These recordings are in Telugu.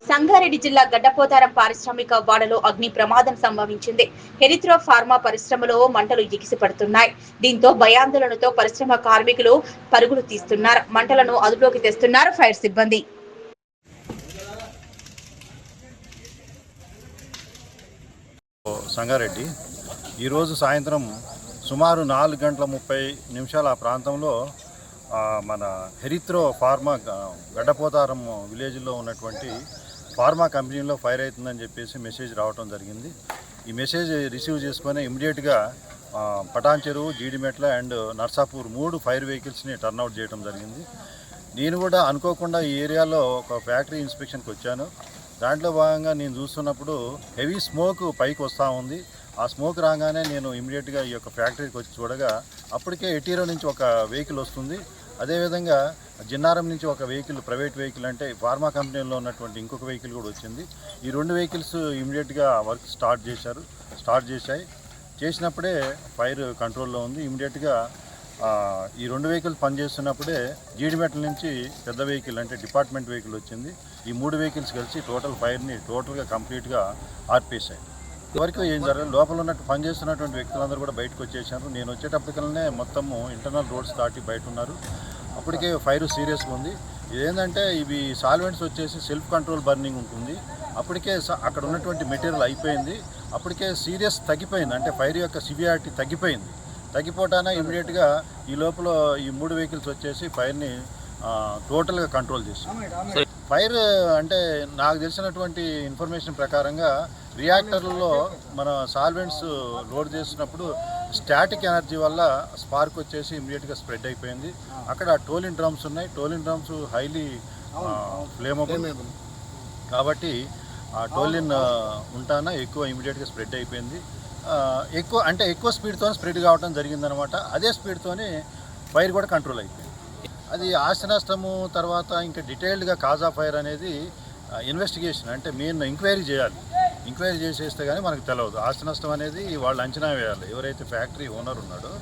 సంగారెడ్డి జిల్లా గడ్డపోతారం పారిశ్రామిక వాడలో అగ్ని ప్రమాదం సంభవించింది. హెరిత్రో ఫార్మా పరిశ్రమలో మంటలు ఎగిసిపడుతున్నాయి. దీంతో భయాందోళనతో పరిశ్రమ కార్మికులు పరుగులు తీస్తున్నారు. మంటలను అదుపులోకి తెస్తున్నారు ఫైర్ సిబ్బంది. సంగారెడ్డి ఈరోజు సాయంత్రం సుమారు 4:30 ఆ ప్రాంతంలో మన హెరిత్రో ఫార్మా గడ్డపోతారం విలేజ్లో ఉన్నటువంటి ఫార్మా కంపెనీలో ఫైర్ అవుతుందని చెప్పేసి మెసేజ్ రావడం జరిగింది. ఈ మెసేజ్ రిసీవ్ చేసుకొని ఇమ్మీడియట్గా Patancheru, Jeedimetla and Narsapur 3 fire వెహికల్స్ని టర్న్అవుట్ చేయడం జరిగింది. నేను కూడా అనుకోకుండా ఈ ఏరియాలో ఒక ఫ్యాక్టరీ ఇన్స్పెక్షన్కి వచ్చాను. దాంట్లో భాగంగా నేను చూస్తున్నప్పుడు హెవీ స్మోక్ పైకి వస్తూ ఉంది. ఆ స్మోక్ రాగానే నేను ఇమ్మీడియట్గా ఈ యొక్క ఫ్యాక్టరీకి వచ్చి చూడగా అప్పటికే ఎటీరో నుంచి ఒక వెహికల్ వస్తుంది. అదేవిధంగా జిన్నారం నుంచి ఒక వెహికల్, ప్రైవేట్ వెహికల్ అంటే ఫార్మా కంపెనీలో ఉన్నటువంటి ఇంకొక వెహికల్ కూడా వచ్చింది. ఈ 2 వెహికల్స్ ఇమ్మీడియట్గా వర్క్ స్టార్ట్ చేసినప్పుడే ఫైర్ కంట్రోల్లో ఉంది. ఇమ్మీడియట్గా ఈ 2 వెహికల్స్ పనిచేస్తున్నప్పుడే జీడిమెట్ల నుంచి పెద్ద వెహికల్ అంటే డిపార్ట్మెంట్ వెహికల్ వచ్చింది. ఈ 3 వెహికల్స్ కలిసి ఫైర్ని కంప్లీట్గా ఆర్పేశాయి. వరకు ఏం జరగదు. లోపల ఉన్నట్టు పనిచేస్తున్నటువంటి వ్యక్తులందరూ కూడా బయటకు వచ్చేసారు. నేను వచ్చేటప్పటికల్నే మొత్తము ఇంటర్నల్ రోడ్స్ దాటి బయట ఉన్నారు. అప్పటికే ఫైర్ సీరియస్గా ఉంది. ఇదేంటంటే ఇవి సాల్వెంట్స్ వచ్చేసి సెల్ఫ్ కంట్రోల్ బర్నింగ్ ఉంటుంది. అప్పటికే అక్కడ ఉన్నటువంటి మెటీరియల్ అయిపోయింది. అప్పటికే సీరియస్ తగ్గిపోయింది, అంటే ఫైర్ యొక్క సివియారిటీ తగ్గిపోవటానే ఇమ్మీడియట్గా ఈ లోపల ఈ 3 వెహికల్స్ వచ్చేసి ఫైర్ని టోటల్గా కంట్రోల్ చేస్తాం. ఫైర్ అంటే నాకు తెలిసినటువంటి ఇన్ఫర్మేషన్ ప్రకారంగా రియాక్టర్లలో మన సాల్వెంట్స్ లోడ్ చేసినప్పుడు స్టాటిక్ ఎనర్జీ వల్ల స్పార్క్ వచ్చేసి ఇమ్మీడియట్గా స్ప్రెడ్ అయిపోయింది. అక్కడ టోలిన్ డ్రమ్స్ ఉన్నాయి. టోలిన్ డ్రమ్స్ హైలీ ఫ్లేమబుల్ కాబట్టి ఆ టోలిన్ ఉంటానా ఇమ్మీడియట్గా స్ప్రెడ్ అయిపోయింది. ఎక్కువ స్పీడ్తో స్ప్రెడ్ కావడం జరిగిందనమాట. అదే స్పీడ్తోనే ఫైర్ కూడా కంట్రోల్ అయిపోయింది. అది ఆస్తి నష్టము తర్వాత ఇంకా డీటెయిల్డ్గా కాజ్ ఆఫ్ ఫైర్ అనేది ఇన్వెస్టిగేషన్ అంటే మెయిన్ ఎంక్వైరీ చేయాలి. ఎంక్వైరీ చేసేస్తే కానీ మనకు తెలియదు. ఆస్తి నష్టం అనేది వాళ్ళు అంచనా వేయాలి. ఎవరైతే ఫ్యాక్టరీ ఓనర్ ఉన్నాడో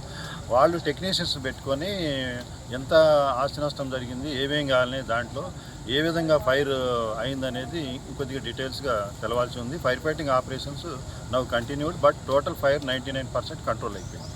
వాళ్ళు టెక్నీషియన్స్ పెట్టుకొని ఎంత ఆస్తి నష్టం జరిగింది, ఏమేం కావాలని, దాంట్లో ఏ విధంగా ఫైర్ అయిందనేది ఇంకొద్దిగా డీటెయిల్స్గా తెలవాల్సి ఉంది. Fire fighting operations now continued, but total fire 99% control అయిపోయింది.